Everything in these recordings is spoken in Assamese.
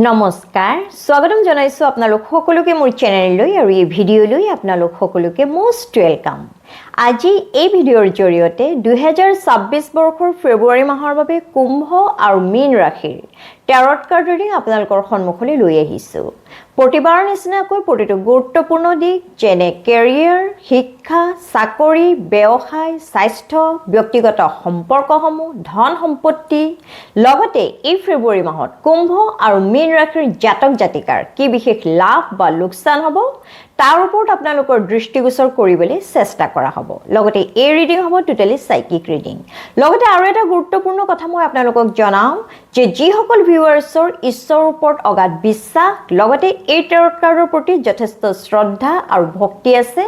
নমস্কাৰ স্বাগতম জনাইছো আপোনালোক সকলোকে মোৰ চেনেললৈ আৰু এই ভিডিঅ'লৈ আপোনালোক সকলোকে মোষ্ট ওয়েলকাম আজি এই ভিডিঅ'ৰ জৰিয়তে 2026 বৰ্ষৰ ফেব্ৰুৱাৰী মাহৰ বাবে কুম্ভ আৰু মীন ৰাশিৰ টেৰট কাৰ্ড ৰিডিং আপোনালোকৰ সন্মুখলৈ লৈ আহিছো প্ৰতিবাৰ নিচিনাকৈ প্ৰতিটো গুৰুত্বপূৰ্ণ দিশ যেনে কেৰিয়াৰ শিক্ষা চাকৰি ব্যৱসায় স্বাস্থ্য ব্যক্তিগত সম্পৰ্কসমূহ ধন সম্পত্তি লগতে এই ফেব্ৰুৱাৰী মাহত কুম্ভ আৰু মীন ৰাশিৰ জাতক জাতিকাৰ কি বিশেষ লাভ বা লোকসান হ'ব তাৰ ওপৰত আপোনালোকৰ দৃষ্টিগোচৰ কৰিবলৈ চেষ্টা কৰা হ'ব লগতে এই ৰিডিং হ'ব টোটালি সাইকিক ৰিডিং লগতে আৰু এটা গুৰুত্বপূৰ্ণ কথা মই আপোনালোকক জনাও যে যিসকল ভিউৱাৰ্ছৰ ঈশ্বৰৰ ওপৰত অগাধ বিশ্বাস লগতে এই টেৰট কাৰ্ডৰ প্ৰতি যথেষ্ট শ্ৰদ্ধা আৰু ভক্তি আছে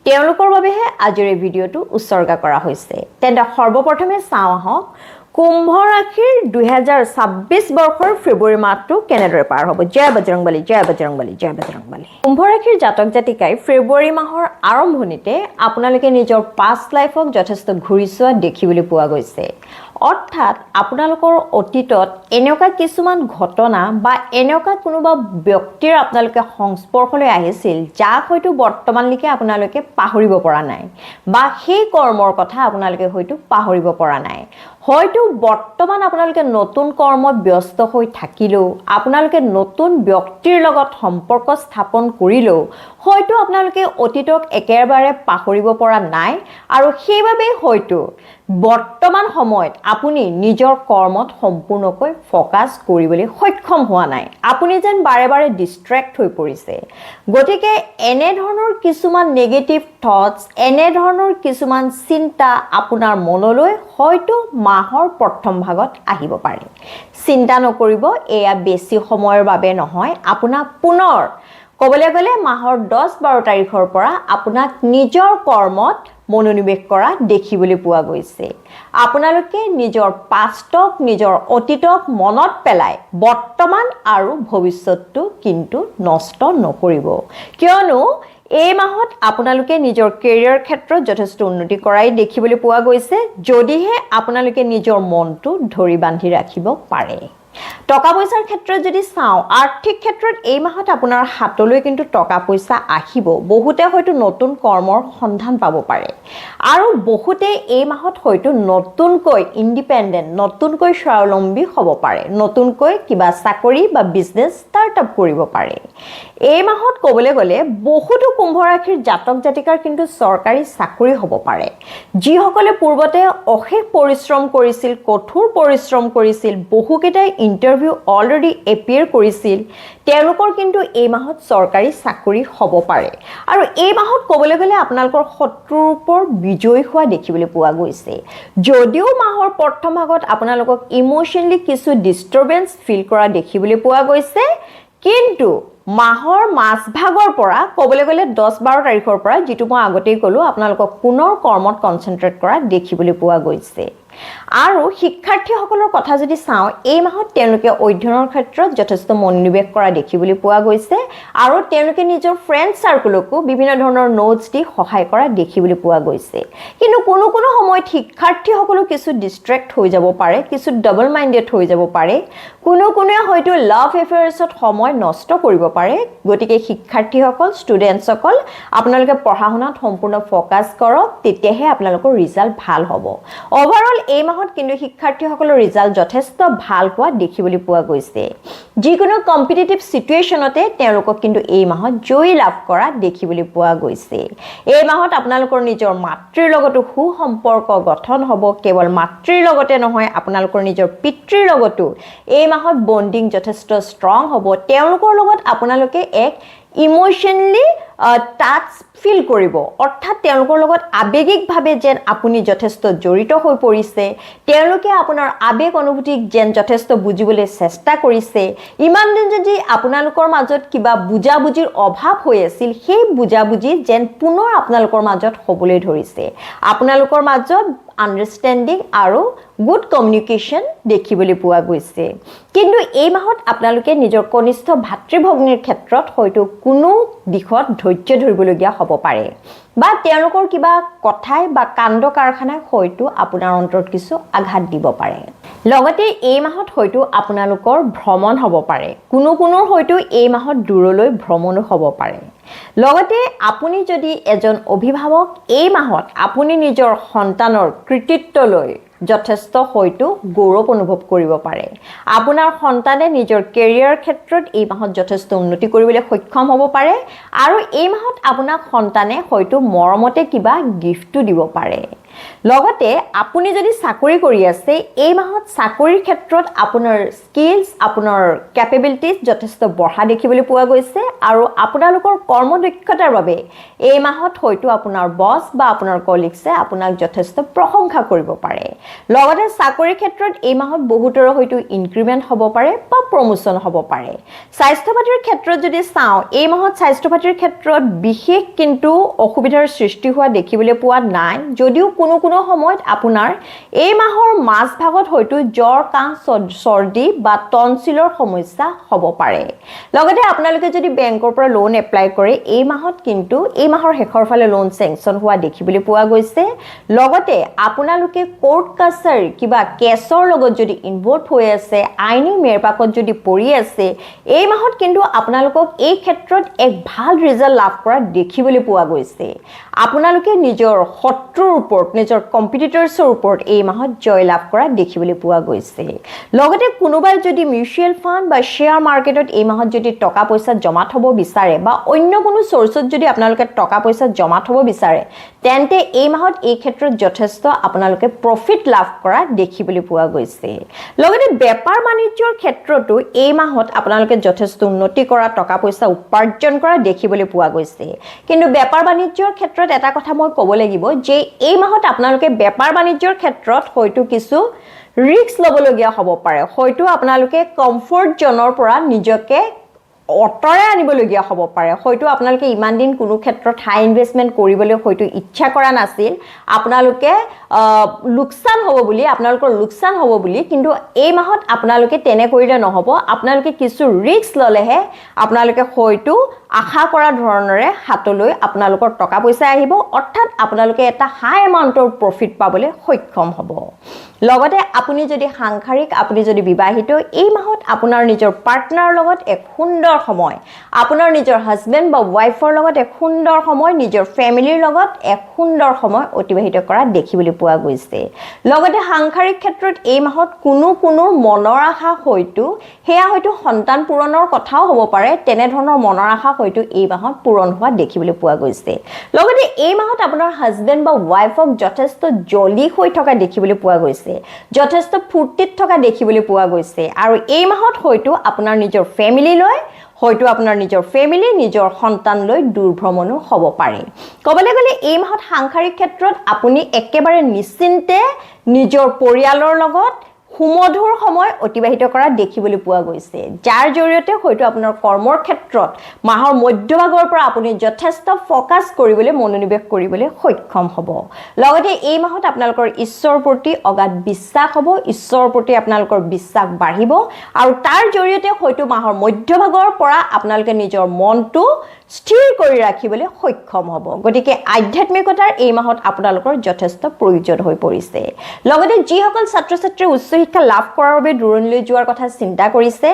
তেওঁলোকৰ বাবেহে আজিৰ এই ভিডিঅ'টো উৎসৰ্গা কৰা হৈছে তেন্তে সৰ্বপ্ৰথমে চাওঁ আহক কুম্ভ ৰাশিৰ 2026 বৰ্ষৰ ফেব্ৰুৱাৰী মাহটো কেনেদৰে পাৰ হ'ব জয় বজৰংবলী জয় বজৰংবলী জয় বজৰংবলী কুম্ভ ৰাশিৰ জাতক জাতিকাই ফেব্ৰুৱাৰী মাহৰ আৰম্ভণিতে আপোনালোকে নিজৰ পাষ্ট লাইফক যথেষ্ট ঘূৰি চোৱা দেখিবলৈ পোৱা গৈছে অৰ্থাৎ আপোনালোকৰ অতীতত এনেকুৱা কিছুমান ঘটনা বা এনেকুৱা কোনোবা ব্যক্তিৰ আপোনালোকে সংস্পৰ্শলৈ আহিছিল যাক হয়তো বৰ্তমানলৈকে আপোনালোকে পাহৰিব পৰা নাই বা সেই কৰ্মৰ কথা আপোনালোকে হয়তো পাহৰিব পৰা নাই হয়তো বৰ্তমান আপোনালোকে নতুন কৰ্মত ব্যস্ত হৈ থাকিলেও আপোনালোকে নতুন ব্যক্তিৰ লগত সম্পৰ্ক স্থাপন কৰিলেও হয়তো আপোনালোকে অতীতক একেবাৰে পাহৰিব পৰা নাই আৰু সেইবাবে হয়তো বৰ্তমান সময়ত আপুনি নিজৰ কৰ্মত সম্পূৰ্ণকৈ ফোকাস কৰিবলৈ সক্ষম হোৱা নাই আপুনি যেন বাৰে বাৰে ডিস্ট্ৰেক্ট হৈ পৰিছে গতিকে এনে ধৰণৰ কিছুমান নেগেটিভ থটস এনে ধৰণৰ কিছুমান চিন্তা আপোনাৰ মনলৈ হয়তো মাহৰ প্ৰথম ভাগত আহিব পাৰে চিন্তা নকৰিব এয়া বেছি সময়ৰ বাবে নহয় আপোনাক পুনৰ ক'বলৈ গ'লে মাহৰ 10-12 তাৰিখৰ পৰা আপোনাক নিজৰ কৰ্মত মনোনিৱেশ কৰা দেখিবলৈ পোৱা গৈছে আপোনালোকে নিজৰ পাষ্টক নিজৰ অতীতক মনত পেলাই বৰ্তমান আৰু ভৱিষ্যতটো কিন্তু নষ্ট নকৰিব কিয়নো এই মাহত আপোনালোকে নিজৰ কেৰিয়াৰ ক্ষেত্ৰত যথেষ্ট উন্নতি কৰাই দেখিবলৈ পোৱা গৈছে যদিহে আপোনালোকে নিজৰ মনটো ধৰি বান্ধি ৰাখিব পাৰে টকা পইচাৰ ক্ষেত্ৰত যদি চাওঁ আৰ্থিক ক্ষেত্ৰত এই মাহত আপোনাৰ হাতলৈ কিন্তু টকা পইচা আহিব বহুতে হয়তো নতুন কৰ্মৰ সন্ধান পাব পাৰে আৰু বহুতে এই মাহত হয়তো নতুনকৈ ইন্ডিপেন্ডেন্ট নতুনকৈ স্বাৱলম্বী হ'ব পাৰে নতুনকৈ কিবা চাকৰি বা বিজনেছ ষ্টাৰ্টআপ কৰিব পাৰে এই মাহত ক'বলৈ গ'লে বহুতো কুম্ভ ৰাশিৰ জাতক জাতিকাৰ কিন্তু চৰকাৰী চাকৰি হ'ব পাৰে যিসকলে পূৰ্বতে অশেষ পৰিশ্ৰম কৰিছিল কঠোৰ পৰিশ্ৰম কৰিছিল বহুকেইটাই ইন্টাৰভিউ অলৰেডি এপিয়াৰ কৰিছিল তেওঁলোকৰ কিন্তু এই মাহত চৰকাৰী চাকৰি হ'ব পাৰে আৰু এই মাহত ক'বলৈ গ'লে আপোনালোকৰ শত্ৰুৰ ওপৰত বিজয় হোৱা দেখিবলৈ পোৱা গৈছে যদিও মাহৰ প্ৰথম ভাগত আপোনালোকক ইমোশনালি কিছু ডিস্টাৰবেন্স ফিল কৰা দেখিবলৈ পোৱা গৈছে কিন্তু মাহৰ মাজভাগৰ পৰা ক'বলৈ গ'লে 10-12 তাৰিখৰ পৰা যিটো মই আগতেই ক'লো আপোনালোকক পুনৰ কৰ্মত কনসেন্ট্ৰেট কৰা দেখিবলৈ পোৱা গৈছে আৰু শিক্ষাৰ্থীসকলৰ কথা যদি চাওঁ এই মাহত তেওঁলোকে অধ্যয়নৰ ক্ষেত্ৰত যথেষ্ট মনোনিৱেশ কৰা দেখিবলৈ পোৱা গৈছে আৰু তেওঁলোকে নিজৰ ফ্ৰেণ্ড সাৰ্কেলকো বিভিন্ন ধৰণৰ নোটছ দি সহায় কৰা দেখিবলৈ পোৱা গৈছে কিন্তু কোনো সময়ত শিক্ষাৰ্থীসকলো কিছু ডিস্ট্ৰেক্ট হৈ যাব পাৰে কিছু ডাবল মাইন্ডেড হৈ যাব পাৰে কোনোৱে হয়তো লাভ এফেয়াৰ্ছত সময় নষ্ট কৰিব পাৰে গতিকে শিক্ষাৰ্থীসকল ষ্টুডেণ্টসকল আপোনালোকে পঢ়া-শুনাত সম্পূৰ্ণ ফোকাস কৰক তেতিয়াহে আপোনালোকৰ ৰিজাল্ট ভাল হ'ব ওভাৰঅল এই মাহত কিন্তু শিক্ষাৰ্থীসকলৰ ৰিজাল্ট যথেষ্ট ভাল হোৱা দেখিবলৈ পোৱা গৈছে যিকোনো কম্পিটিটিভ সিচুৱেচনতে তেওঁলোকক কিন্তু এই মাহত জয় লাভ কৰা দেখিবলৈ পোৱা গৈছে এই মাহত আপোনালোকৰ নিজৰ মাতৃৰ লগতো সুসম্পৰ্ক গঠন হ'ব কেৱল মাতৃৰ লগতে নহয় আপোনালোকৰ নিজৰ পিতৃৰ লগতো এই মাহত বন্ডিং যথেষ্ট ষ্ট্ৰং হ'ব তেওঁলোকৰ লগত আপোনালোকে এক ইমোশনালি টাচ ফিল কৰিব অৰ্থাৎ তেওঁলোকৰ লগত আবেগিকভাৱে যেন আপুনি যথেষ্ট জড়িত হৈ পৰিছে তেওঁলোকে আপোনাৰ আবেগ অনুভূতিক যেন যথেষ্ট বুজিবলৈ চেষ্টা কৰিছে ইমান দিন যদি আপোনালোকৰ মাজত কিবা বুজাবুজিৰ অভাৱ হৈ আছিল সেই বুজাবুজি যেন পুনৰ আপোনালোকৰ মাজত হ'বলৈ ধৰিছে আপোনালোকৰ মাজত আন্ডাৰষ্টেণ্ডিং আৰু গুড কমিউনিকেশ্যন দেখিবলৈ পোৱা গৈছে কিন্তু এই মাহত আপোনালোকে নিজৰ কনিষ্ঠ ভাতৃ ভগ্নীৰ ক্ষেত্ৰত হয়তো কোনো দিশত ধৈৰ্য ধৰিবলগীয়া হ'ব পাৰে বা তেওঁলোকৰ কিবা কথাই বা কাণ্ড কাৰখানাই হয়তো আপোনাৰ অন্তৰত কিছু আঘাত দিব পাৰে লগতে এই মাহত হয়তো আপোনালোকৰ ভ্ৰমণ হ'ব পাৰে কোনো হয়তো এই মাহত দূৰলৈ ভ্ৰমণো হ'ব পাৰে লগতে আপুনি যদি এজন অভিভাৱক এই মাহত আপুনি নিজৰ সন্তানৰ কৃতিত্বলৈ যথেষ্ট হয়তো গৌৰৱ অনুভৱ কৰিব পাৰে আপোনাৰ সন্তানে নিজৰ কেৰিয়াৰ ক্ষেত্ৰত এই মাহত যথেষ্ট উন্নতি কৰিবলৈ সক্ষম হ'ব পাৰে আৰু এই মাহত আপোনাক সন্তানে হয়তো মৰমতে কিবা গিফ্টটো দিব পাৰে লগতে আপুনি যদি চাকৰি কৰি আছে এই মাহত চাকৰিৰ ক্ষেত্ৰত আপোনাৰ স্কিলছ আপোনাৰ কেপেবিলিটিজ যথেষ্ট বঢ়া দেখিবলৈ পোৱা গৈছে আৰু আপোনালোকৰ কৰ্মদক্ষতাৰ বাবে এই মাহত হয়তো আপোনাৰ বছ বা আপোনাৰ কলিগছে আপোনাক যথেষ্ট প্ৰশংসা কৰিব পাৰে লগতে চাকৰিৰ ক্ষেত্ৰত এই মাহত বহুতৰ হয়তো ইনক্ৰিমেন্ট হ'ব পাৰে বা প্ৰমোচন হ'ব পাৰে স্বাস্থ্য পাতিৰ ক্ষেত্ৰত যদি চাওঁ এই মাহত স্বাস্থ্য পাতিৰ ক্ষেত্ৰত বিশেষ কিন্তু অসুবিধাৰ সৃষ্টি হোৱা দেখিবলৈ পোৱা নাই যদিও কোনো সময়ত আপোনাৰ এই মাহৰ মাজ ভাগত হয়তো জ্বৰ কাহ চৰ্দি বা টনচিলৰ সমস্যা হ'ব পাৰে লগতে আপোনালোকে যদি বেংকৰ পৰা লোন এপ্লাই কৰে এই মাহত কিন্তু এই মাহৰ শেষৰ ফালে লোন চেংচন হোৱা দেখিবলৈ পোৱা গৈছে লগতে আপোনালোকে কোৰ্ট কাছাৰী কিবা কেছৰ লগত যদি ইনভলভ হৈ আছে আইনী মেৰপাকত যদি পৰি আছে এই মাহত কিন্তু আপোনালোকক এই ক্ষেত্ৰত এক ভাল ৰিজাল্ট লাভ কৰা দেখিবলৈ পোৱা গৈছে আপোনালোকে নিজৰ শত্ৰুৰ ওপৰত নিজৰ কম্পিটিটৰ্ছৰ ওপৰত এই মাহত জয় লাভ কৰা দেখিবলৈ পোৱা গৈছে লগতে কোনোবাই যদি মিউচুৱেল ফাণ্ড বা শ্বেয়াৰ মাৰ্কেটত এই মাহত যদি টকা পইচা জমা থব বিচাৰে বা অন্য কোনো চ'ৰ্চত যদি আপোনালোকে টকা পইচা জমা থব বিচাৰে তেন্তে এই মাহত এই ক্ষেত্ৰত যথেষ্ট আপোনালোকে প্ৰফিট লাভ কৰা দেখিবলৈ পোৱা গৈছে লগতে বেপাৰ বাণিজ্যৰ ক্ষেত্ৰতো এই মাহত আপোনালোকে যথেষ্ট উন্নতি কৰা টকা পইচা উপাৰ্জন কৰা দেখিবলৈ পোৱা গৈছে কিন্তু বেপাৰ বাণিজ্যৰ ক্ষেত্ৰত এটা কথা মই ক'ব লাগিব যে এই মাহত আপোনালোকে বেপাৰ বাণিজ্যৰ ক্ষেত্ৰত হয়তো কিছু ৰিস্ক ল'বলগীয়া হ'ব পাৰে হয়তো আপোনালোকে কমফৰ্ট জোনৰ পৰা নিজকে অটৰে আনিবলগীয়া হ'ব পাৰে হয়তো আপোনালোকে ইমান দিন কোনো ক্ষেত্ৰত হাই ইনভেষ্টমেন্ট কৰিবলৈ হয়তো ইচ্ছা কৰা নাছিল আপোনালোকে লোকসান হ'ব বুলি আপোনালোকৰ লোকসান হ'ব বুলি কিন্তু এই মাহত আপোনালোকে তেনে কৰিলে নহ'ব আপোনালোকে কিছু ৰিস্ক ল'লেহে আপোনালোকে হয়তো আশা কৰা ধৰণৰে হাতলৈ আপোনালোকৰ টকা পইচা আহিব অৰ্থাৎ আপোনালোকে এটা হাই এমাউন্টৰ প্ৰফিট পাবলৈ সক্ষম হ'ব লগতে আপুনি যদি সাংসাৰিক আপুনি যদি বিবাহিত এই মাহত আপোনাৰ নিজৰ পাৰ্টনাৰৰ লগত এক সুন্দৰ সময় আপোনাৰ নিজৰ হাজবেণ্ড বা ওয়াইফৰ লগত এক সুন্দৰ সময় নিজৰ ফ্যামিলিৰ লগত এক সুন্দৰ সময় অতিবাহিত কৰা দেখিবলৈ পোৱা গৈছে লগতে সাংসাৰিক ক্ষেত্ৰত এই মাহত কোনো মনৰ আশা হয়তো হেয়া হয়তো সন্তান পূৰণৰ কথাও হ'ব পাৰে তেনে ধৰণৰ মনৰ আশা হয়তো এই মাহত পূৰণ হোৱা দেখিবলৈ পোৱা গৈছে লগতে এই মাহত আপোনাৰ হাজবেণ্ড বা ওয়াইফক যথেষ্ট জলি হৈ থকা দেখিবলৈ পোৱা গৈছে যথেষ্ট ফুৰ্তিত থকা দেখিবলৈ পোৱা গৈছে আৰু এই মাহত হয়তো আপোনাৰ নিজৰ ফ্যামিলিলৈ হয়তো আপোনাৰ নিজৰ ফ্যামিলি নিজৰ সন্তানলৈ দূৰভ্ৰমণো হ'ব পাৰে ক'বলৈ গ'লে এই মাহত সাংসাৰিক ক্ষেত্ৰত আপুনি একেবাৰে নিশ্চিন্তে নিজৰ পৰিয়ালৰ লগত সুমধুৰ সময় অতিবাহিত কৰা দেখিবলৈ পোৱা গৈছে যাৰ জৰিয়তে হয়তো আপোনাৰ কৰ্মৰ ক্ষেত্ৰত মাহৰ মধ্যভাগৰ পৰা আপুনি যথেষ্ট ফোকাস কৰিবলৈ মনোনিৱেশ কৰিবলৈ সক্ষম হ'ব লগতে এই মাহত আপোনালোকৰ ঈশ্বৰৰ প্ৰতি অগাধ বিশ্বাস হ'ব ঈশ্বৰৰ প্ৰতি আপোনালোকৰ বিশ্বাস বাঢ়িব আৰু তাৰ জৰিয়তে হয়তো মাহৰ মধ্যভাগৰ পৰা আপোনালোকে নিজৰ মনটো স্থিৰ কৰি ৰাখিবলৈ সক্ষম হ'ব গতিকে আধ্যাত্মিকতাৰ এই মাহত আপোনালোকৰ যথেষ্ট প্ৰয়োজন হৈ পৰিছে লগতে যিসকল ছাত্ৰ-ছাত্ৰী উচ্চ শিক্ষা লাভ কৰাৰ বাবে দূৰণলৈ যোৱাৰ কথা চিন্তা কৰিছে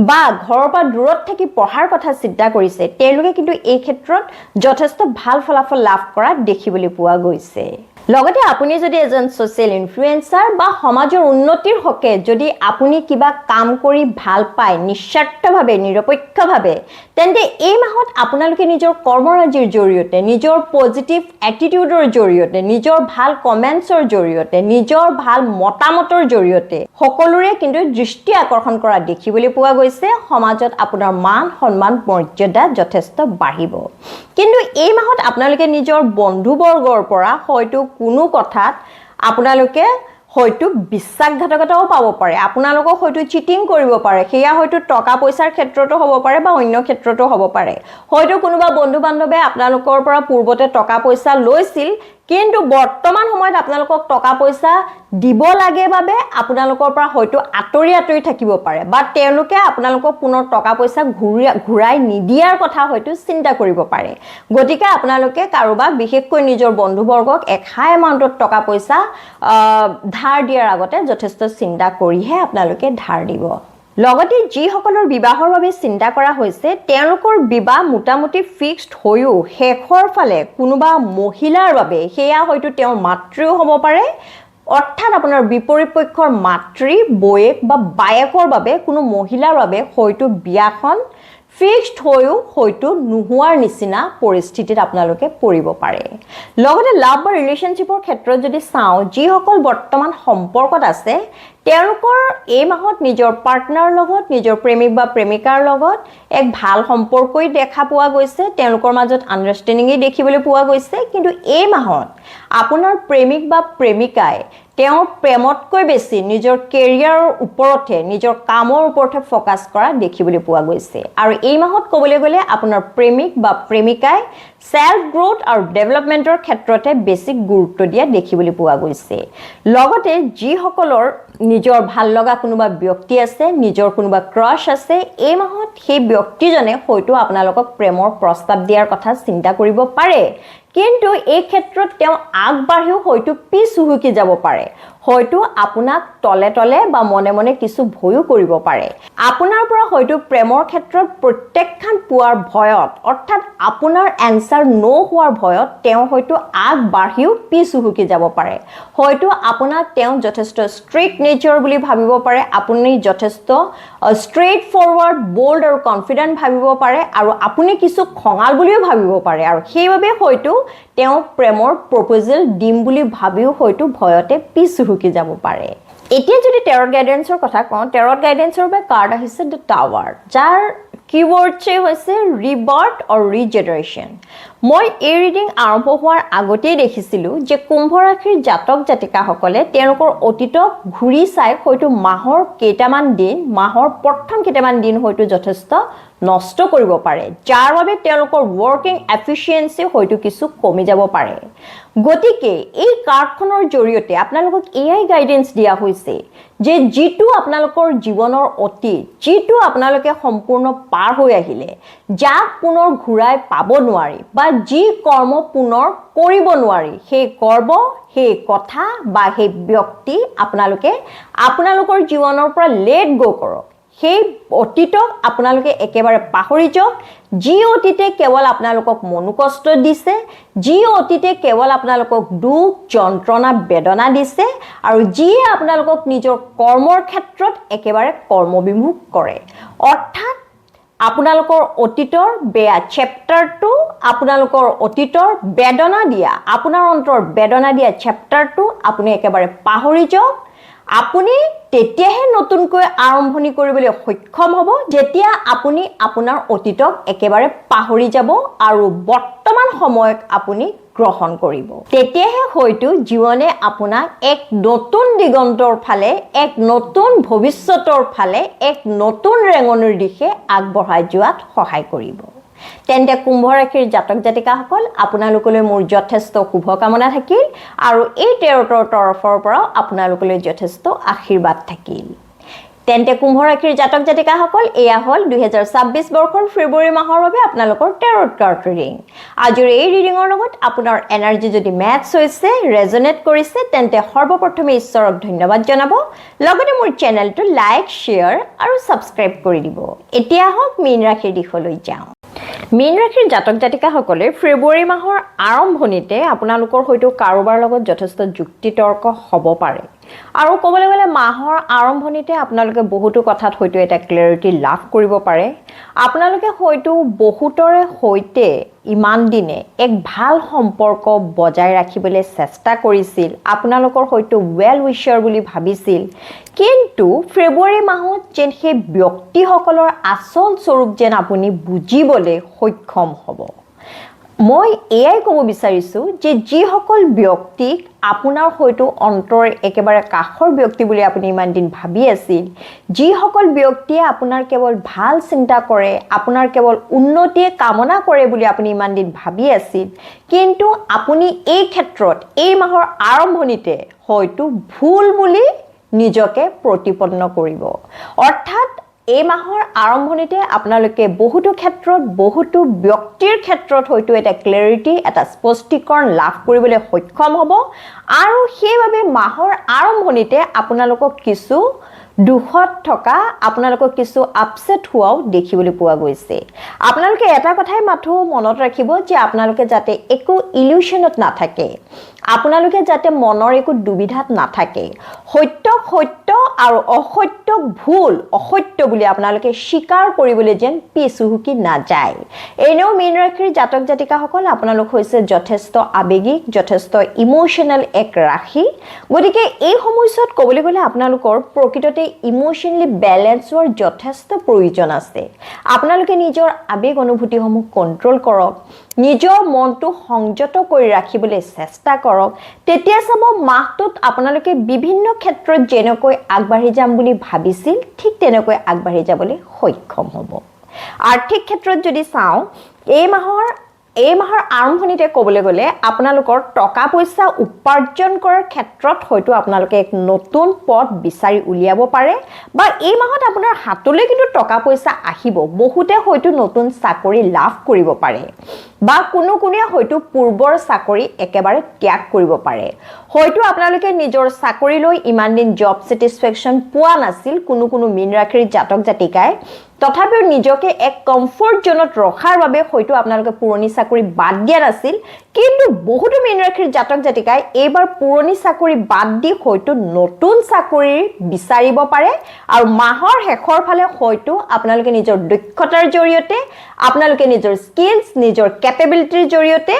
বা ঘৰৰ পৰা দূৰত থাকি পঢ়াৰ কথা চিন্তা কৰিছে তেওঁলোকে কিন্তু এই ক্ষেত্ৰত যথেষ্ট ভাল ফলাফল লাভ কৰা দেখিবলৈ পোৱা গৈছে লগতে আপুনি যদি এজন সোশ্যাল ইনফ্লুয়েন্সাৰ বা সমাজৰ উন্নতিৰ হকে যদি আপুনি কিবা কাম কৰি ভাল পায় নিস্বাৰ্থভাৱে নিৰপেক্ষভাৱে তেন্তে এই মাহত আপোনালোকে নিজৰ কৰ্মৰাজিৰ জৰিয়তে নিজৰ পজিটিভ এটিটিউডৰ জৰিয়তে নিজৰ ভাল কমেন্টছৰ জৰিয়তে নিজৰ ভাল মতামতৰ জৰিয়তে সকলোৰে কিন্তু দৃষ্টি আকৰ্ষণ কৰা দেখিবলৈ পোৱা গৈছে সমাজত আপোনাৰ মান সন্মান মৰ্যাদা যথেষ্ট বাঢ়িব কিন্তু এই মাহত আপোনালোকে নিজৰ বন্ধুবৰ্গৰ পৰা হয়তো কোনো কথাত আপোনালোকে হয়তো বিশ্বাসঘাতকতাও পাব পাৰে আপোনালোকক হয়তো চিটিং কৰিব পাৰে হেয়া হয়তো টকা পইচাৰ ক্ষেত্ৰতো হ'ব পাৰে বা অন্য ক্ষেত্ৰতো হ'ব পাৰে হয়তো কোনোবা বন্ধু বান্ধৱে আপোনালোকৰ পৰা পূৰ্বতে টকা পইচা লৈছিল কিন্তু বৰ্তমান সময়ত আপোনালোকক টকা পইচা দিব লাগে বাবে আপোনালোকৰ পৰা হয়তো আঁতৰি আঁতৰি থাকিব পাৰে বা তেওঁলোকে আপোনালোকক পুনৰ টকা পইচা ঘূৰাই নিদিয়াৰ কথা হয়তো চিন্তা কৰিব পাৰে গতিকে আপোনালোকে কাৰোবাক বিশেষকৈ নিজৰ বন্ধুবৰ্গক এক হাই এমাউণ্টত টকা পইচা ধাৰ দিয়াৰ আগতে যথেষ্ট চিন্তা কৰিহে আপোনালোকে ধাৰ দিব লগতে যিসকলৰ বিবাহৰ বাবে চিন্তা কৰা হৈছে তেওঁলোকৰ বিবাহ মোটামুটি ফিক্সড হৈও শেষৰ ফালে কোনোবা মহিলাৰ বাবে সেয়া হয়তো তেওঁৰ মাতৃও হ'ব পাৰে অৰ্থাৎ আপোনাৰ বিপৰীত পক্ষৰ মাতৃ বয়েক বা বায়েকৰ বাবে কোনো মহিলাৰ বাবে হয়তো বিয়াখন ফিক্সড হৈও হয়তো নোহোৱাৰ নিচিনা পৰিস্থিতিত আপোনালোকে পৰিব পাৰে লগতে লাভ বা ৰিলেশ্যনশ্বিপৰ ক্ষেত্ৰত যদি চাওঁ যিসকল বৰ্তমান সম্পৰ্কত আছে তেওঁলোকৰ এই মাহত নিজৰ পাৰ্টনাৰ লগত নিজৰ প্ৰেমিক বা প্ৰেমিকাৰ লগত এক ভাল সম্পৰ্কই দেখা পোৱা গৈছে তেওঁলোকৰ মাজত আণ্ডাৰষ্টেণ্ডিঙেই দেখিবলৈ পোৱা গৈছে কিন্তু এই মাহত আপোনাৰ প্ৰেমিক বা প্ৰেমিকাই তেওঁ প্ৰেমতকৈ বেছি নিজৰ কেৰিয়াৰৰ ওপৰতে নিজৰ কামৰ ওপৰতে ফোকাস কৰা দেখিবলৈ পোৱা গৈছে আৰু এই মাহত ক'বলৈ গ'লে আপোনাৰ প্ৰেমিক বা প্ৰেমিকাই সেলফ গ্ৰোথ আৰু ডেভেলপমেন্টৰ ক্ষেত্ৰতে বেছি গুৰুত্ব দিয়া দেখিবলৈ পোৱা গৈছে লগতে যিসকলৰ নিজৰ ভাল লগা কোনোবা ব্যক্তি আছে নিজৰ কোনোবা ক্ৰাশ আছে এই মাহত সেই ব্যক্তিজনে হয়তো আপোনালোকক প্ৰেমৰ প্ৰস্তাৱ দিয়াৰ কথা চিন্তা কৰিব পাৰে কিন্তু এই ক্ষেত্ৰত তেওঁ আগবাঢ়িও হয়তো পিছ হুহুকি যাব পাৰে হয়তো আপোনাক তলে তলে বা মনে মনে কিছু ভয়ো কৰিব পাৰে আপোনাৰ পৰা হয়তো প্ৰেমৰ ক্ষেত্ৰত প্ৰত্যেকখন পোৱাৰ ভয়ত অৰ্থাৎ আপোনাৰ এনসাৰ নো হোৱাৰ ভয়ত তেওঁ হয়তো আগবাঢ়িও পিছ হুহুকি যাব পাৰে হয়তো আপোনাক তেওঁ যথেষ্ট ষ্ট্ৰিক্ট নেচাৰ বুলি ভাবিব পাৰে আপুনি যথেষ্ট ষ্ট্ৰেইট ফৰৱাৰ্ড বোল্ড আৰু কনফিডেন্ট ভাবিব পাৰে আৰু আপুনি কিছু খঙাল বুলিও ভাবিব পাৰে আৰু সেইবাবে হয়তো তেওঁ প্ৰেমৰ প্ৰপ'জেল দিম বুলি ভাবিও হয়তো ভয়তে পিছ হুকি যাব পাৰে এতিয়া যদি টেৰট গাইডেন্সৰ কথা কওঁ টেৰট গাইডেন্সৰ বাবে কাৰ্ড আহিছে দ্য টাৱাৰ যাৰ কিৱৰ্ডছে হৈছে ৰিবাৰ্থ অৰ ৰিজেনাৰেশ্যন মই এই ৰিডিং আৰম্ভ হোৱাৰ আগতেই দেখিছিলোঁ যে কুম্ভ ৰাশিৰ জাতক জাতিকাসকলে তেওঁলোকৰ অতীতক ঘূৰি চাই হয়তো মাহৰ প্ৰথম কেইটামান দিন হয়তো যথেষ্ট নষ্ট কৰিব পাৰে যাৰ বাবে তেওঁলোকৰ ৱৰ্কিং এফিচিয়েন্সি হয়তো কিছু কমি যাব পাৰে গতিকে এই কাৰ্ডখনৰ জৰিয়তে আপোনালোকক এআই গাইডেন্স দিয়া হৈছে যে যিটো আপোনালোকৰ জীৱনৰ অতীত যিটো আপোনালোকে সম্পূৰ্ণ পাৰ হৈ আহিলে যাক পুনৰ ঘূৰাই পাব নোৱাৰি বা যি কৰ্ম পুনৰ কৰিব নোৱাৰি সেই কৰ্ম সেই কথা বা সেই ব্যক্তি আপোনালোকৰ জীৱনৰ পৰা লেট গো কৰক সেই অতীতক আপোনালোকে একেবাৰে পাহৰি যাওক যি অতীতে কেৱল আপোনালোকক মনোকষ্ট দিছে যি অতীতে কেৱল আপোনালোকক দুখ যন্ত্ৰণা বেদনা দিছে আৰু যিয়ে আপোনালোকক নিজৰ কৰ্মৰ ক্ষেত্ৰত একেবাৰে কৰ্মবিমুখ কৰে অৰ্থাৎ আপোনালোকৰ অতীতৰ বেয়া চেপ্টাৰটো আপোনালোকৰ অতীতৰ বেদনা দিয়া আপোনাৰ অন্তৰ বেদনা দিয়া চেপ্টাৰটো আপুনি একেবাৰে পাহৰি যাওক আপুনি তেতিয়াহে নতুনকৈ আৰম্ভণি কৰিবলৈ সক্ষম হ'ব যেতিয়া আপুনি আপোনাৰ অতীতক একেবাৰে পাহৰি যাব আৰু বৰ্তমান সময়ক আপুনি গ্ৰহণ কৰিব তেতিয়াহে হয়তো জীৱনে আপোনাক এক নতুন দিগন্তৰ ফালে এক নতুন ভৱিষ্যতৰ ফালে এক নতুন ৰেঙনিৰ দিশে আগবঢ়াই যোৱাত সহায় কৰিব তেন্তে কুম্ভ ৰাশিৰ জাতক জাতিকাসকল আপোনালোকলৈ মোৰ যথেষ্ট শুভকামনা থাকিল আৰু এই টেৰটৰ তৰফৰ পৰা আপোনালোকলৈ যথেষ্ট আশীৰ্বাদ থাকিল তেন্তে কুম্ভ ৰাশিৰ জাতক জাতিকাসকল এয়া হ'ল 2026 বৰ্ষৰ ফেব্ৰুৱাৰী মাহৰ বাবে আপোনালোকৰ টেৰট কাৰ্ড ৰিডিং আজিৰ এই ৰিডিঙৰ লগত আপোনাৰ এনাৰ্জি যদি মেটচ হৈছে ৰেজনেট কৰিছে তেন্তে সৰ্বপ্ৰথমে ঈশ্বৰক ধন্যবাদ জনাব লগতে মোৰ চেনেলটো লাইক শ্বেয়াৰ আৰু সাবস্ক্ৰাইব কৰি দিব এতিয়া হওক মীন ৰাশিৰ দিশলৈ যাওঁ মীন ৰাশিৰ জাতক জাতিকাসকলে ফেব্ৰুৱাৰী মাহৰ আৰম্ভণিতে আপোনালোকৰ হয়তো কাৰোবাৰ লগত যথেষ্ট যুক্তিতৰ্ক হ'ব পাৰে আৰু ক'বলৈ গ'লে মাহৰ আৰম্ভণিতে আপোনালোকে বহুতো কথাত হয়তো এটা ক্লেৰিটি লাভ কৰিব পাৰে আপোনালোকে হয়তো বহুতৰে সৈতে ইমান দিনে এক ভাল সম্পৰ্ক বজাই ৰাখিবলৈ চেষ্টা কৰিছিল আপোনালোকৰ হয়তো ৱেল উইচাৰ বুলি ভাবিছিল কিন্তু ফেব্ৰুৱাৰী মাহত যেন সেই ব্যক্তিসকলৰ আচল স্বৰূপ যেন আপুনি বুজিবলৈ সক্ষম হ'ব মই এয়াই ক'ব বিচাৰিছোঁ যে যিসকল ব্যক্তিক আপোনাৰ হয়তো অন্তৰ একেবাৰে কাষৰ ব্যক্তি বুলি আপুনি ইমান দিন ভাবি আছিল, যিসকল ব্যক্তিয়ে আপোনাৰ কেৱল ভাল চিন্তা কৰে, আপোনাৰ কেৱল উন্নতিয়ে কামনা কৰে বুলি আপুনি ইমান দিন ভাবি আছিল, কিন্তু আপুনি এই ক্ষেত্ৰত এই মাহৰ আৰম্ভণিতে হয়তো ভুল বুলি নিজকে প্ৰতিপন্ন কৰিব। অৰ্থাৎ এই মাহৰ আৰম্ভণিতে আপোনালোকে বহুতো ক্ষেত্ৰত বহুতো ব্যক্তিৰ ক্ষেত্ৰত হয়তো এটা ক্লেৰিটি এটা স্পষ্টীকৰণ লাভ কৰিবলৈ সক্ষম হ'ব আৰু সেইবাবে মাহৰ আৰম্ভণিতে আপোনালোকক কিছু দুখত থকা আপোনালোকক কিছু আপসেট হোৱাও দেখিবলৈ পোৱা গৈছে। আপোনালোকে এটা কথাই মাথো মনত ৰাখিব যে আপোনালোকে যাতে একো ইলিউশনত নাথাকে, আপোনালোকে যাতে মনৰ একো দুবিধাত নাথাকে, সত্যক সত্য আৰু অসত্যক ভুল অসত্য বুলি আপোনালোকে স্বীকাৰ কৰিবলৈ যেন পিছুহুকি নাযায়। এনেও মীন ৰাশিৰ জাতক জাতিকাসকল আপোনালোক হৈছে যথেষ্ট আৱেগিক, যথেষ্ট ইমোশ্যনেল এক ৰাশি। গতিকে এই সময়ছোৱাত ক'বলৈ গ'লে আপোনালোকৰ প্ৰকৃততে ইমোশ্যনেলি বেলেন্স হোৱাৰ যথেষ্ট প্ৰয়োজন আছে। আপোনালোকে নিজৰ আৱেগ অনুভূতিসমূহ কণ্ট্ৰল কৰক, নিজৰ মনটো সংযত কৰি ৰাখিবলৈ চেষ্টা কৰক। তেতিয়া চাব মাহটোত আপোনালোকে বিভিন্ন ক্ষেত্ৰত যেনেকৈ আগবাঢ়ি যাম বুলি ভাবিছিল ঠিক তেনেকৈ আগবাঢ়ি যাবলৈ সক্ষম হ'ব। আৰ্থিক ক্ষেত্ৰত যদি চাওঁ, এই মাহৰ আৰম্ভণিতে ক'বলৈ গ'লে আপোনালোকৰ টকা পইচা উপাৰ্জন কৰাৰ ক্ষেত্ৰত হয়তো আপোনালোকে এক নতুন পথ বিচাৰি উলিয়াব পাৰে বা এই মাহত আপোনাৰ হাতলৈ কিন্তু টকা পইচা আহিব। বহুতে হয়তো নতুন চাকৰি লাভ কৰিব পাৰে বা কোনোৱে হয়তো পূৰ্বৰ চাকৰি একেবাৰে ত্যাগ কৰিব পাৰে। হয়তো আপোনালোকে নিজৰ চাকৰি লৈ ইমান দিন জব ছেটিছফেকশ্যন পোৱা নাছিল কোনো মীন ৰাশিৰ জাতক জাতিকাই, তথাপিও নিজকে এক কমফৰ্ট জোনত ৰখাৰ বাবে হয়তো আপোনালোকে পুৰণি চাকৰি বাদ দিয়া নাছিল, কিন্তু বহুতো মীন ৰাশিৰ জাতক জাতিকাই এইবাৰ পুৰণি চাকৰি বাদ দি হয়তো নতুন চাকৰি বিচাৰিব পাৰে আৰু মাহৰ শেষৰ ফালে হয়তো আপোনালোকে নিজৰ দক্ষতাৰ জৰিয়তে, আপোনালোকে নিজৰ স্কিলছ, নিজৰ কেপেবিলিটিৰ জৰিয়তে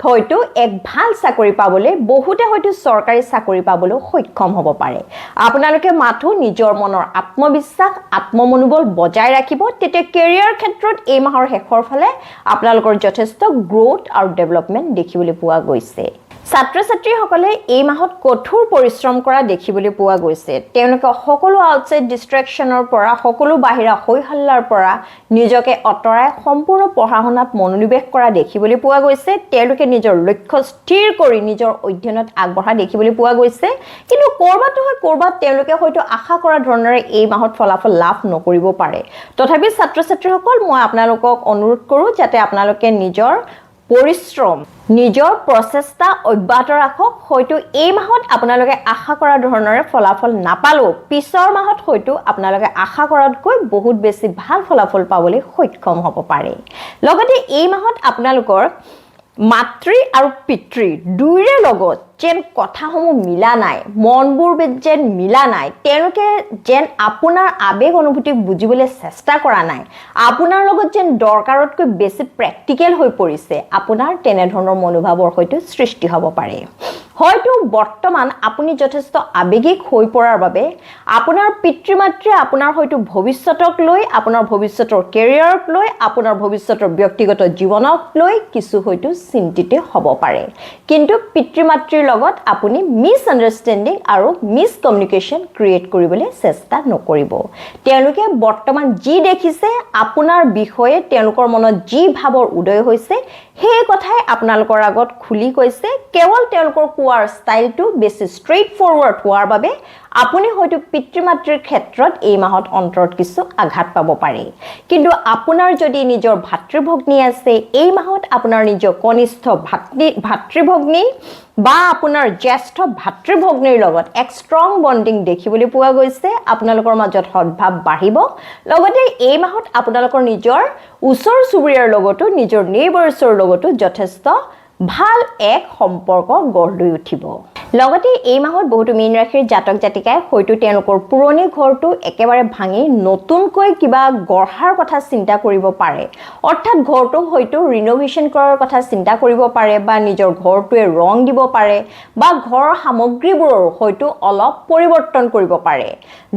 হয়তো এক ভাল চাকৰি পাবলৈ, বহুতে হয়তো চৰকাৰী চাকৰি পাবলৈ সক্ষম হ'ব পাৰে। আপোনালোকে মাথো নিজৰ মনৰ আত্মবিশ্বাস, আত্মমনোবল বজাই ৰাখিব, তেতিয়া কেৰিয়াৰ ক্ষেত্ৰত এই মাহৰ শেষৰ ফালে আপোনালোকৰ যথেষ্ট গ্ৰোথ আৰু ডেভেলপমেণ্ট দেখিবলৈ পোৱা গৈছে। ছাত্ৰ ছাত্ৰীসকলে এই মাহত কঠোৰ পৰিশ্ৰম কৰা দেখিবলৈ পোৱা গৈছে। তেওঁলোকে সকলো আউটসাইড ডিষ্ট্ৰেকশ্যনৰ পৰা, সকলো বাহিৰা হৈহল্লাৰ পৰা নিজকে আঁতৰাই সম্পূৰ্ণ পঢ়া শুনাত মনোনিৱেশ কৰা দেখিবলৈ পোৱা গৈছে। তেওঁলোকে নিজৰ লক্ষ্য স্থিৰ কৰি নিজৰ অধ্যয়নত আগবঢ়া দেখিবলৈ পোৱা গৈছে, কিন্তু ক'ৰবাত নহয় ক'ৰবাত তেওঁলোকে হয়তো আশা কৰা ধৰণেৰে এই মাহত ফলাফল লাভ নকৰিব পাৰে। তথাপি ছাত্ৰ ছাত্ৰীসকল, মই আপোনালোকক অনুৰোধ কৰোঁ যাতে আপোনালোকে নিজৰ পৰিশ্ৰম, নিজৰ প্ৰচেষ্টা অব্যাহত ৰাখক। হয়তো এই মাহত আপোনালোকে আশা কৰা ধৰণেৰে ফলাফল নাপালেও পিছৰ মাহত হয়তো আপোনালোকে আশা কৰাতকৈ বহুত বেছি ভাল ফলাফল পাবলৈ সক্ষম হ'ব পাৰে। লগতে এই মাহত আপোনালোকৰ মাতৃ আৰু পিতৃ দুয়োৰে লগত যেন কথাসমূহ মিলা নাই, মনবোৰ যেন মিলা নাই, তেওঁলোকে যেন আপোনাৰ আৱেগ অনুভূতিক বুজিবলৈ চেষ্টা কৰা নাই, আপোনাৰ লগত যেন দৰকাৰতকৈ বেছি প্ৰেক্টিকেল হৈ পৰিছে, আপোনাৰ তেনেধৰণৰ মনোভাৱৰ হয়তো সৃষ্টি হ'ব পাৰে। হয়তো বৰ্তমান আপুনি যথেষ্ট আৱেগিক হৈ পৰাৰ বাবে আপোনাৰ পিতৃ মাতৃয়ে আপোনাৰ হয়তো ভৱিষ্যতক লৈ, আপোনাৰ ভৱিষ্যতৰ কেৰিয়াৰক লৈ, আপোনাৰ ভৱিষ্যতৰ ব্যক্তিগত জীৱনক লৈ কিছু হয়তো চিন্তিত হ'ব পাৰে। কিন্তু পিতৃ মাতৃৰ লগত আপুনি মিছআণ্ডাৰষ্টেণ্ডিং আৰু মিছকমিউনিকেশ্যন ক্ৰিয়েট কৰিবলৈ চেষ্টা নকৰিব। তেওঁলোকে বৰ্তমান যি দেখিছে আপোনাৰ বিষয়ে, তেওঁলোকৰ মনত যি ভাৱৰ উদয় হৈছে সেই কথাই আপোনালোকৰ আগত খুলি কৈছে। কেৱল তেওঁলোকৰ কোৱাৰ ষ্টাইলটো বেছি ষ্ট্ৰেইট ফৰৱাৰ্ড হোৱাৰ বাবে আপুনি হয়তো পিতৃ মাতৃৰ ক্ষেত্ৰত এই মাহত অন্তৰত কিছু আঘাত পাব পাৰে। কিন্তু আপোনাৰ যদি নিজৰ ভাতৃ ভগ্নী আছে, এই মাহত আপোনাৰ নিজৰ কনিষ্ঠ ভাতৃ ভগ্নী বা আপোনাৰ জ্যেষ্ঠ ভাতৃ ভগ্নীৰ লগত এক ষ্ট্ৰং বণ্ডিং দেখিবলৈ পোৱা গৈছে। আপোনালোকৰ মাজত সদ্ভাৱ বাঢ়িব। লগতে এই মাহত আপোনালোকৰ নিজৰ ওচৰ চুবুৰীয়াৰ লগতো, নিজৰ নেইবাৰ্ছৰ লগতো যথেষ্ট ভাল এক সম্পৰ্ক গঢ় লৈ উঠিব। লগতে এই মাহত বহুতো মীন ৰাশিৰ জাতক জাতিকাই হয়তো তেওঁলোকৰ পুৰণি ঘৰটো একেবাৰে ভাঙি নতুনকৈ কিবা গঢ়াৰ কথা চিন্তা কৰিব পাৰে। অৰ্থাৎ ঘৰটো হয়তো ৰিনোভেশ্যন কৰাৰ কথা চিন্তা কৰিব পাৰে বা নিজৰ ঘৰটোৱে ৰং দিব পাৰে বা ঘৰৰ সামগ্ৰীবোৰৰ হয়তো অলপ পৰিৱৰ্তন কৰিব পাৰে,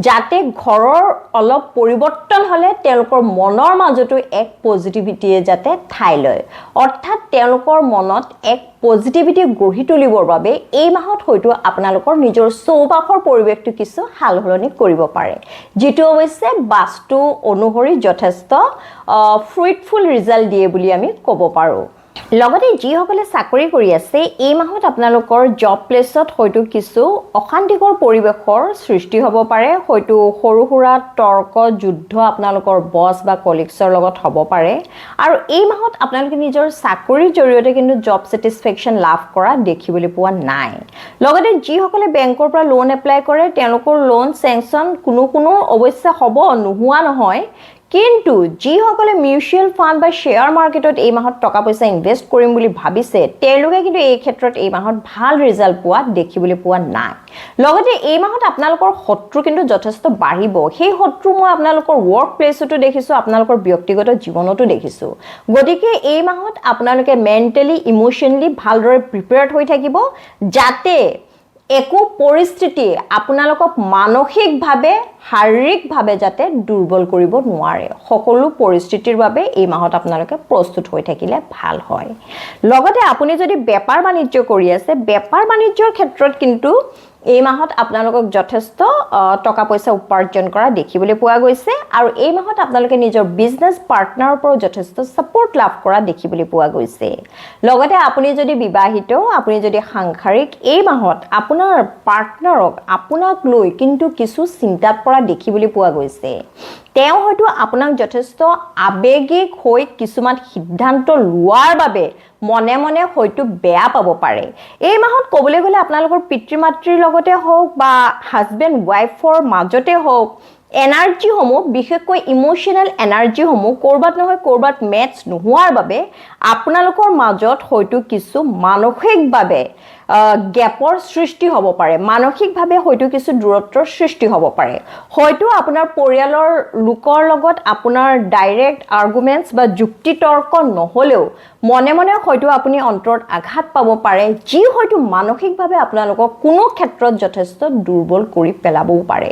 যাতে ঘৰৰ অলপ পৰিৱৰ্তন হ'লে তেওঁলোকৰ মনৰ মাজতো এক পজিটিভিটিয়ে যাতে ঠাই লয়। অৰ্থাৎ তেওঁলোকৰ মনত এক পজিটিভিটি গঢ়ি তুলিবৰ বাবে এই মাহত হয়তো আপোনালোকৰ নিজৰ চৌপাশৰ পৰিৱেশটো কিছু সাল সলনি কৰিব পাৰে, যিটো অৱশ্যে বাস্তু অনুসৰি যথেষ্ট ফ্ৰুইটফুল ৰিজাল্ট দিয়ে বুলি আমি ক'ব পাৰোঁ। লগতে যিসকলে চাকৰি কৰি আছে এই মাহত আপোনালোকৰ জব প্লেচত হয়তো কিছু অশান্তিকৰ পৰিৱেশৰ সৃষ্টি হ'ব পাৰে। হয়তো সৰু সুৰা তৰ্ক যুদ্ধ আপোনালোকৰ বছ বা কলিগছৰ লগত হ'ব পাৰে। আৰু এই মাহত আপোনালোকে নিজৰ চাকৰিৰ জৰিয়তে কিন্তু জব ছেটিছফেকশ্যন লাভ কৰা দেখিবলৈ পোৱা নাই। লগতে যিসকলে বেংকৰ পৰা লোন এপ্লাই কৰে তেওঁলোকৰ লোন চেংচন কোনো অৱশ্যে হ'ব, নোহোৱা নহয়। কিন্তু যিসকলে মিউচুৱেল ফাণ্ড বা শ্বেয়াৰ মাৰ্কেটত এই মাহত টকা পইচা ইনভেষ্ট কৰিম বুলি ভাবিছে তেওঁলোকে কিন্তু এই ক্ষেত্ৰত এই মাহত ভাল ৰিজাল্ট পোৱা দেখিবলৈ পোৱা নাই। লগতে এই মাহত আপোনালোকৰ শত্ৰু কিন্তু যথেষ্ট বাঢ়িব। সেই শত্ৰু মই আপোনালোকৰ ৱৰ্ক প্লেচতো দেখিছোঁ, আপোনালোকৰ ব্যক্তিগত জীৱনতো দেখিছোঁ। গতিকে এই মাহত আপোনালোকে মেণ্টেলি ইম'চনেলি ভালদৰে প্ৰিপেয়াৰ্ড হৈ থাকিব, যাতে একো পৰিস্থিতি আপোনালোকক মানসিকভাৱে শাৰীৰিকভাৱে যাতে দুৰ্বল কৰিব নোৱাৰে। সকলো পৰিস্থিতিৰ বাবে এই মাহত আপোনালোকে প্ৰস্তুত হৈ থাকিলে ভাল হয়। লগতে আপুনি যদি বেপাৰ বাণিজ্য কৰি আছে, বেপাৰ বাণিজ্যৰ ক্ষেত্ৰত কিন্তু এই মাহত আপোনালোকক যথেষ্ট টকা পইচা উপাৰ্জন কৰা দেখিবলৈ পোৱা গৈছে। আৰু এই মাহত আপোনালোকে নিজৰ বিজনেছ পাৰ্টনাৰৰ পৰাও যথেষ্ট ছাপোৰ্ট লাভ কৰা দেখিবলৈ পোৱা গৈছে। লগতে আপুনি যদি বিবাহিত, আপুনি যদি সাংসাৰিক, এই মাহত আপোনাৰ পাৰ্টনাৰক আপোনাক লৈ কিন্তু কিছু চিন্তাত পৰা দেখিবলৈ পোৱা গৈছে। তেওঁ হয়তো আপোনাক যথেষ্ট আৱেগিক হৈ কিছুমান সিদ্ধান্ত লোৱাৰ বাবে মনে মনে হয়তো বেয়া পাব পাৰে। এই মাহত ক'বলৈ গ'লে আপোনালোকৰ পিতৃ মাতৃৰ লগতে হওক বা হাজবেণ্ড ৱাইফৰ মাজতে হওক এনাৰ্জিসমূহ, বিশেষকৈ ইম'চনেল এনাৰ্জিসমূহ ক'ৰবাত নহয় ক'ৰবাত মেটচ নোহোৱাৰ বাবে আপোনালোকৰ মাজত হয়তো কিছু মানসিকভাৱে গেপৰ সৃষ্টি হ'ব পাৰে, মানসিকভাৱে হয়তো কিছু দূৰত্বৰ সৃষ্টি হ'ব পাৰে। হয়তো আপোনাৰ পৰিয়ালৰ লোকৰ লগত আপোনাৰ ডাইৰেক্ট আৰ্গুমেণ্টছ বা যুক্তি তৰ্ক নহ'লেও মনে মনে হয়তো আপুনি অন্তৰত আঘাত পাব পাৰে, যি হয়তো মানসিকভাৱে আপোনালোকক কোনো ক্ষেত্ৰত যথেষ্ট দুৰ্বল কৰি পেলাবও পাৰে।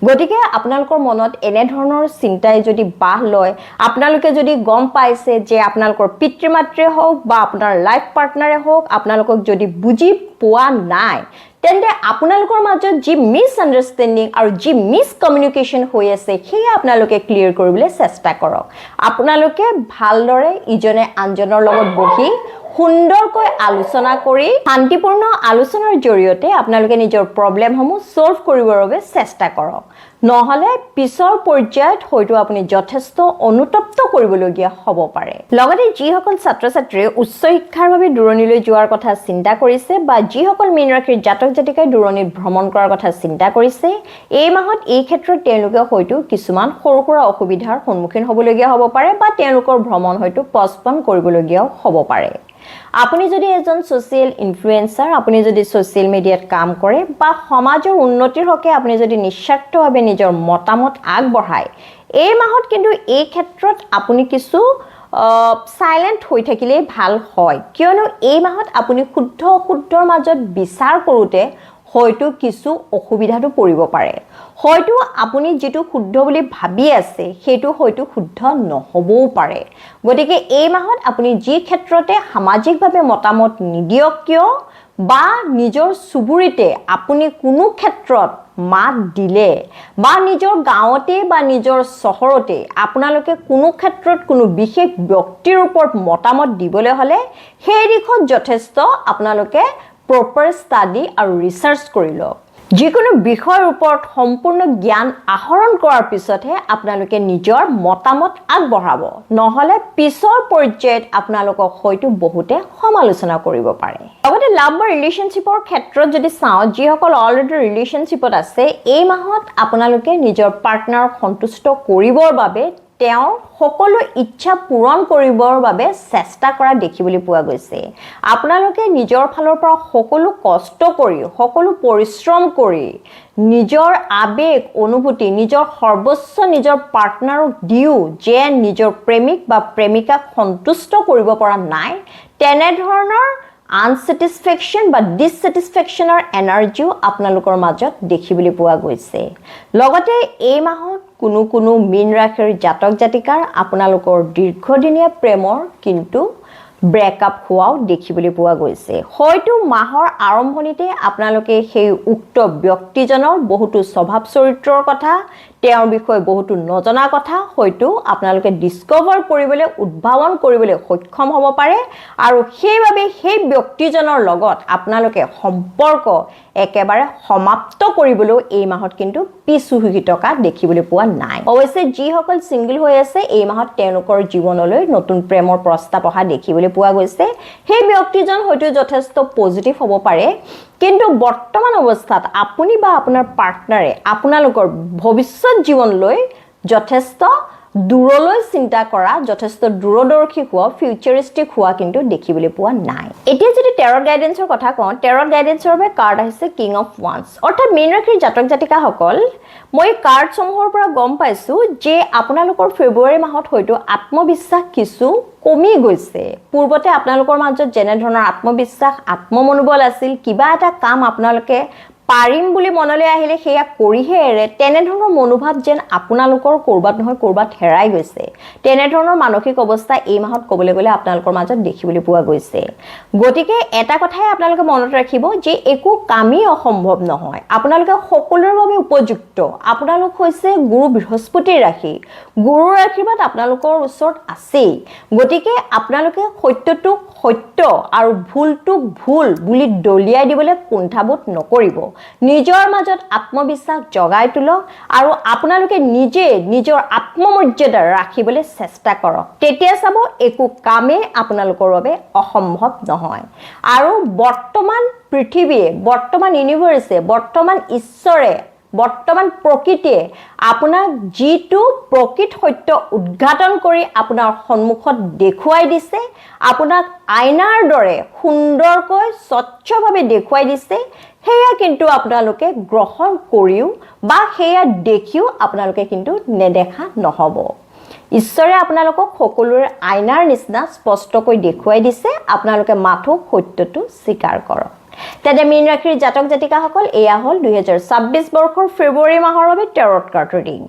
গতিকে আপোনালোকৰ মনত এনেধৰণৰ চিন্তাই যদি বাহ লয়, আপোনালোকে যদি গম পাইছে যে আপোনালোকৰ পিতৃ মাতৃয়ে হওক বা আপোনাৰ লাইফ পাৰ্টনাৰে হওক আপোনালোকক যদি বুজি পোৱা নাই, তেন্তে আপোনালোকৰ মাজত যি মিছআণ্ডাৰষ্টেণ্ডিং আৰু যি মিছকমিউনিকেশ্যন হৈ আছে সেয়া আপোনালোকে ক্লিয়াৰ কৰিবলৈ চেষ্টা কৰক। আপোনালোকে ভালদৰে ইজনে আনজনৰ লগত বহি সুন্দৰকৈ আলোচনা কৰি শান্তিপূৰ্ণ আলোচনাৰ জৰিয়তে আপোনালোকে নিজৰ প্ৰব্লেমসমূহ ছল্ভ কৰিবৰ বাবে চেষ্টা কৰক। নহ'লে পিছৰ পৰ্যায়ত হয়তো আপুনি যথেষ্ট অনুতপ্ত কৰিবলগীয়া হ'ব পাৰে। লগতে যিসকল ছাত্ৰ ছাত্ৰীয়ে উচ্চ শিক্ষাৰ বাবে দূৰণিলৈ যোৱাৰ কথা চিন্তা কৰিছে বা যিসকল মীন ৰাশিৰ জাতক জাতিকাই দূৰণিত ভ্ৰমণ কৰাৰ কথা চিন্তা কৰিছে, এই মাহত এই ক্ষেত্ৰত তেওঁলোকে হয়তো কিছুমান সৰু সুৰা অসুবিধাৰ সন্মুখীন হ'বলগীয়া হ'ব পাৰে বা তেওঁলোকৰ ভ্ৰমণ হয়তো পষ্টপন কৰিবলগীয়াও হ'ব পাৰে। আপুনি যদি এজন ছ'চিয়েল ইনফ্লুৱেঞ্চাৰ, আপুনি যদি ছ'চিয়েল মিডিয়াত কাম কৰে বা সমাজৰ উন্নতিৰ হকে আপুনি যদি নিস্বাৰ্থভাৱে নিজৰ মতামত আগবঢ়ায়, এই মাহত কিন্তু এই ক্ষেত্ৰত আপুনি কিছু সাইলেন্ট হৈ থাকিলেই ভাল হয়। কিয়নো এই মাহত আপুনি শুদ্ধ অশুদ্ধৰ মাজত বিচাৰ কৰোঁতে হয়তো কিছু অসুবিধাটো পৰিব পাৰে। হয়তো আপুনি যিটো শুদ্ধ বুলি ভাবি আছে সেইটো হয়তো শুদ্ধ নহ'বও পাৰে। গতিকে এই মাহত আপুনি যি ক্ষেত্ৰতে সামাজিকভাৱে মতামত নিদিয়ক কিয় বা নিজৰ চুবুৰীতে আপুনি কোনো ক্ষেত্ৰত মাত দিলে বা নিজৰ গাঁৱতে বা নিজৰ চহৰতে আপোনালোকে কোনো ক্ষেত্ৰত কোনো বিশেষ ব্যক্তিৰ ওপৰত মতামত দিবলৈ হ'লে সেই দিশত যথেষ্ট আপোনালোকে প্ৰপাৰ ষ্টাডি আৰু ৰিচাৰ্চ কৰি লওক। যিকোনো বিষয়ৰ ওপৰত সম্পূৰ্ণ জ্ঞান আহৰণ কৰাৰ পিছতহে আপোনালোকে নিজৰ মতামত আগবঢ়াব, নহ'লে পিছৰ পৰ্যায়ত আপোনালোকক হয়তো বহুতে সমালোচনা কৰিব পাৰে। লগতে লাভ বা ৰিলেশ্যনশ্বিপৰ ক্ষেত্ৰত যদি চাওঁ, যিসকল অলৰেডি ৰিলেশ্যনশ্বিপত আছে, এই মাহত আপোনালোকে নিজৰ পাৰ্টনাৰক সন্তুষ্ট কৰিবৰ বাবে তেওঁৰ সকলো ইচ্ছা পূৰণ কৰিবৰ বাবে চেষ্টা কৰা দেখিবলৈ পোৱা গৈছে আপোনালোকে নিজৰ ফালৰ পৰা সকলো কষ্ট কৰি সকলো পৰিশ্ৰম কৰি নিজৰ আবেগ অনুভূতি নিজৰ সৰ্বোচ্চ নিজৰ পাৰ্টনাৰক দিও যে নিজৰ প্ৰেমিক বা প্ৰেমিকাক সন্তুষ্ট কৰিব পৰা নাই তেনে ধৰণৰ আনসেটিসফেকশন বা ডিসসেটিসফেকশনৰ এনাৰ্জিও আপোনালোকৰ মাজত দেখিবলৈ পোৱা গৈছে লগতে এই মাহত কোনো মীন ৰাশিৰ জাতক জাতিকাৰ আপোনালোকৰ দীৰ্ঘদিনীয়া প্ৰেমৰ কিন্তু ব্ৰেকআপ হোৱাও দেখিবলৈ পোৱা গৈছে হয়তো মাহৰ আৰম্ভণিতে আপোনালোকে সেই উক্ত ব্যক্তিজনৰ বহুতো স্বভাৱ চৰিত্ৰৰ কথা তেওঁৰ বিষয়ে বহুতো নজনা কথা হয়তো আপোনালোকে ডিসকভাৰ কৰিবলৈ উদ্ভাৱন কৰিবলৈ সক্ষম হ'ব পাৰে আৰু সেইভাবে সেই ব্যক্তিজনৰ লগত আপোনালোকে সম্পৰ্ক একেবাৰে সমাপ্ত কৰিবলৈ এই মাহত কিন্তু পিছুহুকি থকা দেখিবলৈ পোৱা নাই অৱশ্যে যিসকল সিঙ্গল হৈ আছে এই মাহত তেওঁলোকৰ জীৱনলৈ নতুন প্ৰেমৰ প্ৰস্তাৱ অহা দেখিবলৈ পোৱা গৈছে সেই ব্যক্তিজন হয়তো যথেষ্ট পজিটিভ হ'ব পাৰে কিন্তু বৰ্তমান অৱস্থাত আপুনি বা আপোনাৰ পাৰ্টনাৰে আপোনালোকৰ ভৱিষ্যত জীৱনলৈ যথেষ্ট দূৰলৈ চিন্তা কৰা যথেষ্ট দূৰদৰ্শী হোৱা ফিউচাৰিষ্টিক হোৱা কিন্তু দেখিবলৈ পোৱা নাই এতিয়া যদি টেৰট গাইডেন্সৰ কথা কওঁ টেৰট গাইডেন্সৰ বাবে কাৰ্ড আহিছে কিং অফ ওৱান্স অৰ্থাৎ মীন ৰাশিৰ জাতক জাতিকাসকল মই কাৰ্ড সমূহৰ পৰা গম পাইছো যে আপোনালোকৰ ফেব্ৰুৱাৰী মাহত হয়তো আত্মবিশ্বাস কিছু কমি গৈছে পূৰ্বতে আপোনালোকৰ মাজত যেনে ধৰণৰ আত্মবিশ্বাস আত্মমনোবল আছিল কিবা এটা কাম আপোনালোকে পাৰিম বুলি মনলৈ আহিলে সেয়া কৰিহে এৰে তেনে ধৰণৰ মনোভাৱ যেন আপোনালোকৰ কৰবাত নহয় কৰবাত হেৰাই গৈছে তেনে ধৰণৰ মানসিক অৱস্থা এই মাহত কবলৈ গলে আপোনালোকৰ মাজত দেখিবলৈ পোৱা গৈছে গতিকে এটা কথাই আপোনালোকে মনত ৰাখিব যে একো কামই অসম্ভৱ নহয় আপোনালোকে সকলোৰ বাবে উপযুক্ত আপোনালোক হৈছে গুৰু বৃহস্পতিৰ ৰাশি গুৰুৰ আশীৰ্বাদ আপোনালোকৰ ওচৰত আছে গতিকে আপোনালোকে সত্যটোক সত্য আৰু ভুলটোক ভুল বুলি দলিয়াই দিবলৈ কুণ্ঠাবোধ নকৰিব নিজৰ মাজত আত্মবিশ্বাস জগাই তুলক আৰু আপোনালোকে নিজে নিজৰ আত্মমৰ্যাদা ৰাখিবলৈ চেষ্টা কৰক তেতিয়া চাব একো কামে আপোনালোকৰ বাবে অসম্ভৱ নহয় আৰু বৰ্তমান পৃথিৱীয়ে বৰ্তমান ইউনিভাৰ্ছে বৰ্তমান ঈশ্বৰে বৰ্তমান প্ৰকৃতিয়ে আপোনাক যিটো প্ৰকৃত সত্য উদ্ঘাটন কৰি আপোনাৰ সন্মুখত দেখুৱাই দিছে আপোনাক আইনাৰ দৰে সুন্দৰকৈ স্বচ্ছভাৱে দেখুৱাই দিছে সেয়া কিন্তু আপোনালোকে গ্ৰহণ কৰিও বা সেয়া দেখিও আপোনালোকে কিন্তু নেদেখা নহব ঈশ্বৰে আপোনালোকক সকলোৰে আইনাৰ নিচিনা স্পষ্টকৈ দেখুৱাই দিছে আপোনালোকে মাথো সত্যটো স্বীকাৰ কৰক তেনে মীন ৰাশিৰ জাতক জাতিকাসকল এয়া হল 2026 বৰ্ষৰ ফেব্ৰুৱাৰী মাহৰ বাবে টেৰট কাৰ্ড ৰিডিং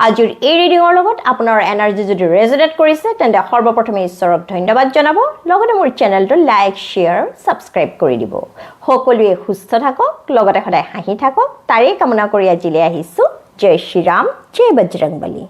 আজিৰ এই ৰিডিঙৰ লগত আপোনাৰ এনাৰ্জি যদি ৰেজনেট কৰিছে তেন্তে সৰ্বপ্ৰথমে ঈশ্বৰক ধন্যবাদ জনাব লগতে মোৰ চেনেলটো লাইক শেয়াৰ সাবস্ক্ৰাইব কৰি দিব সকলোৱে সুস্থ থাকক লগতে সদায় হাঁহি থাকক তাৰেই কামনা কৰি আজিলৈ আহিছো জয় শ্ৰী ৰাম জয় বজৰংবলী